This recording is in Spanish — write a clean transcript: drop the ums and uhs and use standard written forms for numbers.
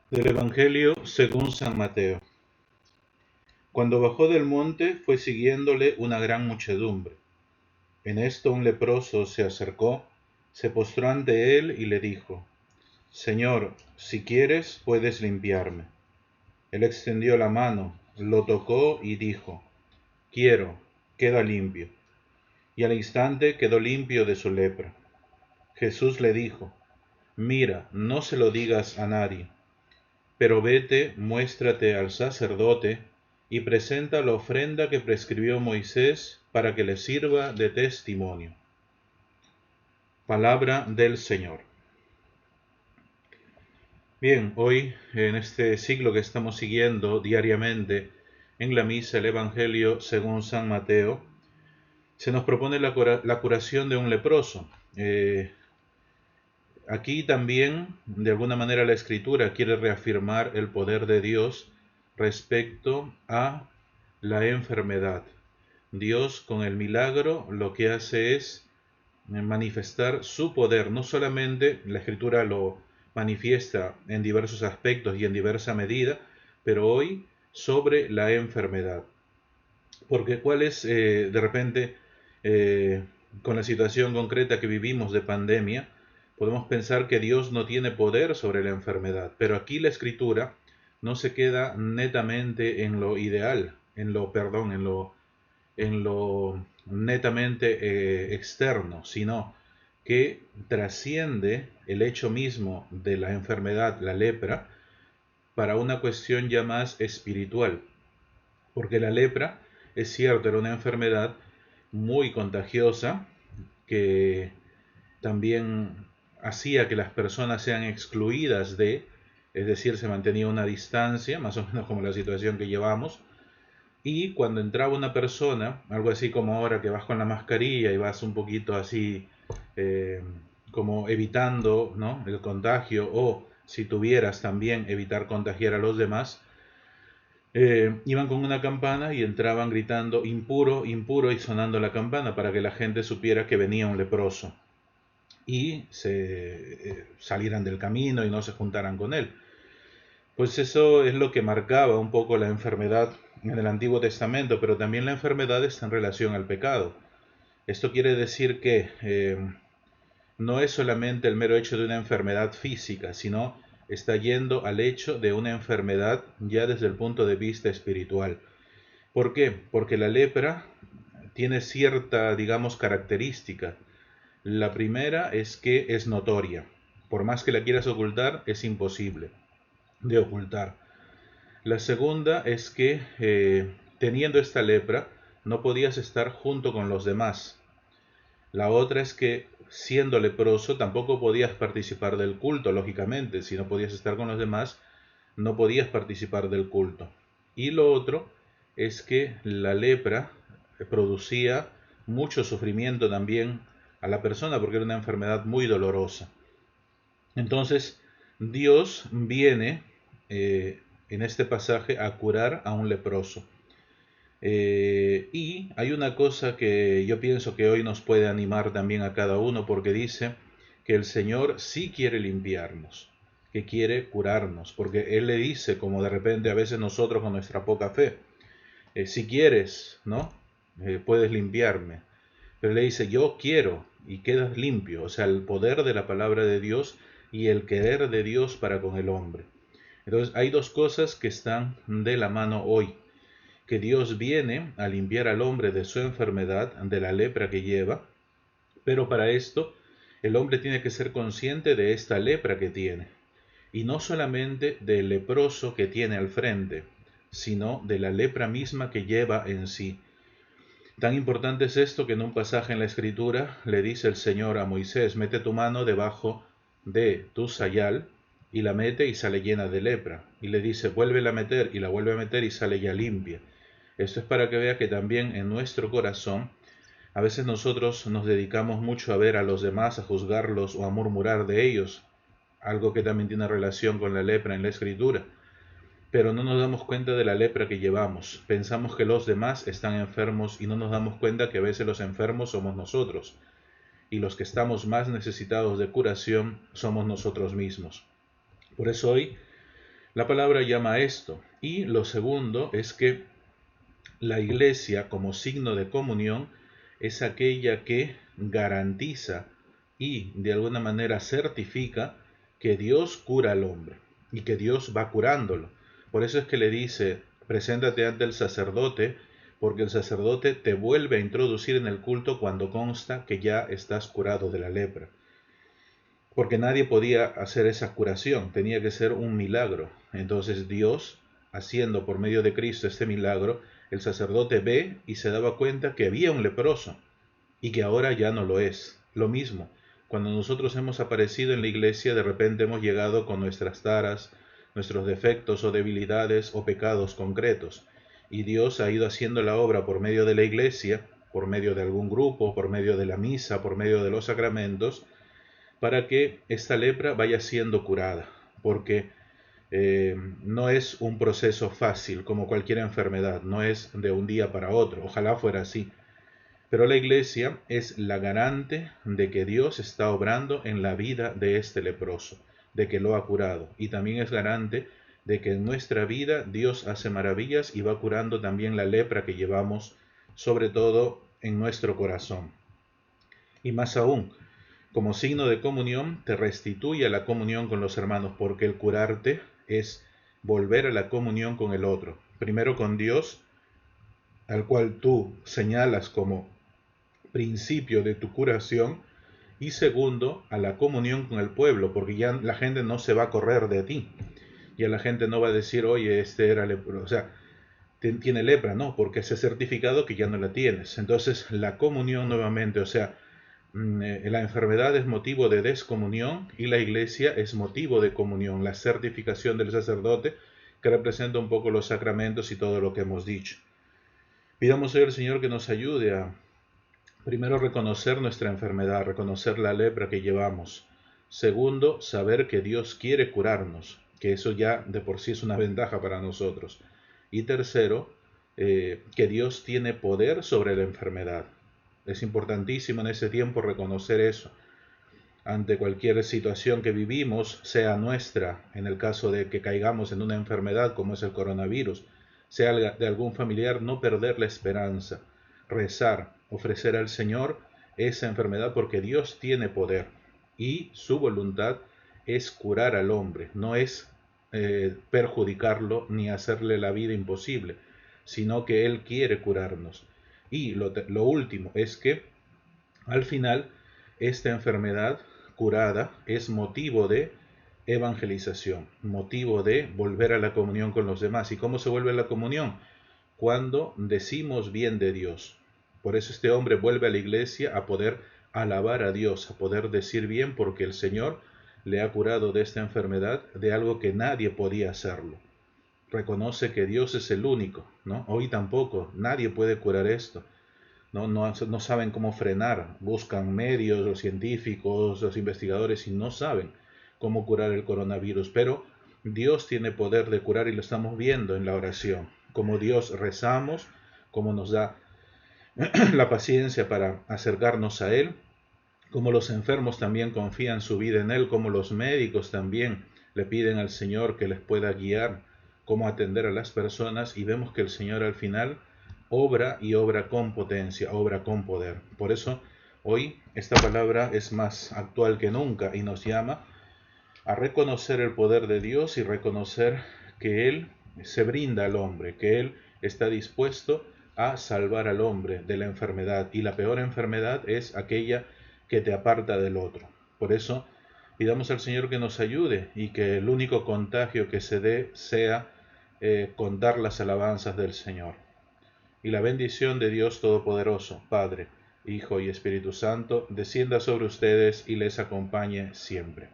Del Evangelio según San Mateo. Cuando bajó del monte fue siguiéndole una gran muchedumbre. En esto un leproso se acercó, se postró ante él y le dijo: Señor, si quieres puedes limpiarme. Él extendió la mano, lo tocó y dijo: Quiero, queda limpio. Y al instante quedó limpio de su lepra. Jesús le dijo: Mira, no se lo digas a nadie, pero vete, muéstrate al sacerdote y presenta la ofrenda que prescribió Moisés para que le sirva de testimonio. Palabra del Señor. Bien, hoy en este ciclo que estamos siguiendo diariamente en la misa el Evangelio según San Mateo, se nos propone la curación de un leproso. Aquí también, de alguna manera, la Escritura quiere reafirmar el poder de Dios respecto a la enfermedad. Dios con el milagro lo que hace es manifestar su poder. No solamente la Escritura lo manifiesta en diversos aspectos y en diversa medida, pero hoy sobre la enfermedad. Porque cuál es de repente con la situación concreta que vivimos de pandemia, podemos pensar que Dios no tiene poder sobre la enfermedad, pero aquí la Escritura no se queda netamente en lo ideal, en lo netamente externo, sino que trasciende el hecho mismo de la enfermedad, la lepra, para una cuestión ya más espiritual. Porque la lepra, es cierto, era una enfermedad muy contagiosa que también hacía que las personas sean excluidas es decir, se mantenía una distancia, más o menos como la situación que llevamos, y cuando entraba una persona, algo así como ahora que vas con la mascarilla y vas un poquito así eh, como evitando, ¿no?, el contagio, o si tuvieras también evitar contagiar a los demás, iban con una campana y entraban gritando impuro, impuro y sonando la campana para que la gente supiera que venía un leproso y salieran del camino y no se juntaran con él. Pues eso es lo que marcaba un poco la enfermedad en el Antiguo Testamento, pero también la enfermedad está en relación al pecado. Esto quiere decir que no es solamente el mero hecho de una enfermedad física, sino está yendo al hecho de una enfermedad ya desde el punto de vista espiritual. ¿Por qué? Porque la lepra tiene cierta, digamos, característica. La primera es que es notoria. Por más que la quieras ocultar, es imposible de ocultar. La segunda es que teniendo esta lepra, no podías estar junto con los demás. La otra es que siendo leproso tampoco podías participar del culto, lógicamente. Si no podías estar con los demás, no podías participar del culto. Y lo otro es que la lepra producía mucho sufrimiento también a la persona porque era una enfermedad muy dolorosa. Entonces, Dios viene en este pasaje a curar a un leproso. Y hay una cosa que yo pienso que hoy nos puede animar también a cada uno, porque dice que el Señor sí quiere limpiarnos, que quiere curarnos, porque Él le dice, como de repente a veces nosotros con nuestra poca fe, si quieres, ¿no? Puedes limpiarme. Pero le dice, yo quiero y quedas limpio. O sea, el poder de la palabra de Dios y el querer de Dios para con el hombre. Entonces hay dos cosas que están de la mano hoy. Que Dios viene a limpiar al hombre de su enfermedad, de la lepra que lleva, pero para esto el hombre tiene que ser consciente de esta lepra que tiene, y no solamente del leproso que tiene al frente, sino de la lepra misma que lleva en sí. Tan importante es esto que en un pasaje en la Escritura le dice el Señor a Moisés: mete tu mano debajo de tu sayal, y la mete y sale llena de lepra. Y le dice, vuélvela a meter, y la vuelve a meter y sale ya limpia. Esto es para que vea que también en nuestro corazón a veces nosotros nos dedicamos mucho a ver a los demás, a juzgarlos o a murmurar de ellos, algo que también tiene relación con la lepra en la Escritura. Pero no nos damos cuenta de la lepra que llevamos. Pensamos que los demás están enfermos y no nos damos cuenta que a veces los enfermos somos nosotros. Y los que estamos más necesitados de curación somos nosotros mismos. Por eso hoy La palabra llama a esto. Y lo segundo es que la iglesia como signo de comunión es aquella que garantiza y de alguna manera certifica que Dios cura al hombre y que Dios va curándolo. Por eso es que le dice, preséntate ante el sacerdote, porque el sacerdote te vuelve a introducir en el culto cuando consta que ya estás curado de la lepra. Porque nadie podía hacer esa curación, tenía que ser un milagro. Entonces Dios, haciendo por medio de Cristo este milagro, el sacerdote ve y se daba cuenta que había un leproso y que ahora ya no lo es. Lo mismo, cuando nosotros hemos aparecido en la iglesia, de repente hemos llegado con nuestras taras, nuestros defectos o debilidades o pecados concretos. Y Dios ha ido haciendo la obra por medio de la iglesia, por medio de algún grupo, por medio de la misa, por medio de los sacramentos, para que esta lepra vaya siendo curada, porque no es un proceso fácil como cualquier enfermedad, no es de un día para otro, ojalá fuera así, pero la iglesia es la garante de que Dios está obrando en la vida de este leproso, de que lo ha curado, y también es garante de que en nuestra vida Dios hace maravillas y va curando también la lepra que llevamos, sobre todo en nuestro corazón. Y más aún, como signo de comunión, te restituye a la comunión con los hermanos, porque el curarte es volver a la comunión con el otro. Primero con Dios, al cual tú señalas como principio de tu curación, y segundo, a la comunión con el pueblo, porque ya la gente no se va a correr de ti. Ya la gente no va a decir, oye, este era lepra, o sea, tiene lepra, no, porque ese certificado que ya no la tienes. Entonces, la comunión nuevamente, o sea, la enfermedad es motivo de descomunión y la iglesia es motivo de comunión, la certificación del sacerdote que representa un poco los sacramentos y todo lo que hemos dicho. Pidamos hoy al Señor que nos ayude a primero reconocer nuestra enfermedad, reconocer la lepra que llevamos. Segundo, saber que Dios quiere curarnos, que eso ya de por sí es una ventaja para nosotros. Y tercero, que Dios tiene poder sobre la enfermedad. Es importantísimo en ese tiempo reconocer eso. Ante cualquier situación que vivimos, sea nuestra, en el caso de que caigamos en una enfermedad como es el coronavirus, sea de algún familiar, no perder la esperanza, rezar, ofrecer al Señor esa enfermedad porque Dios tiene poder y su voluntad es curar al hombre, no es perjudicarlo ni hacerle la vida imposible, sino que Él quiere curarnos. Y lo último es que al final esta enfermedad curada es motivo de evangelización, motivo de volver a la comunión con los demás. ¿Y cómo se vuelve a la comunión? Cuando decimos bien de Dios. Por eso este hombre vuelve a la iglesia a poder alabar a Dios, a poder decir bien porque el Señor le ha curado de esta enfermedad, de algo que nadie podía hacerlo. Reconoce que Dios es el único, ¿no? Hoy tampoco, nadie puede curar esto. No saben cómo frenar, buscan medios, los científicos, los investigadores y no saben cómo curar el coronavirus, pero Dios tiene poder de curar y lo estamos viendo en la oración, como Dios rezamos, como nos da la paciencia para acercarnos a Él, como los enfermos también confían su vida en Él, como los médicos también le piden al Señor que les pueda guiar cómo atender a las personas y vemos que el Señor al final obra y obra con potencia, obra con poder. Por eso hoy esta palabra es más actual que nunca y nos llama a reconocer el poder de Dios y reconocer que Él se brinda al hombre, que Él está dispuesto a salvar al hombre de la enfermedad y la peor enfermedad es aquella que te aparta del otro. Por eso pidamos al Señor que nos ayude y que el único contagio que se dé sea contar las alabanzas del Señor. Y la bendición de Dios Todopoderoso, Padre, Hijo y Espíritu Santo, descienda sobre ustedes y les acompañe siempre.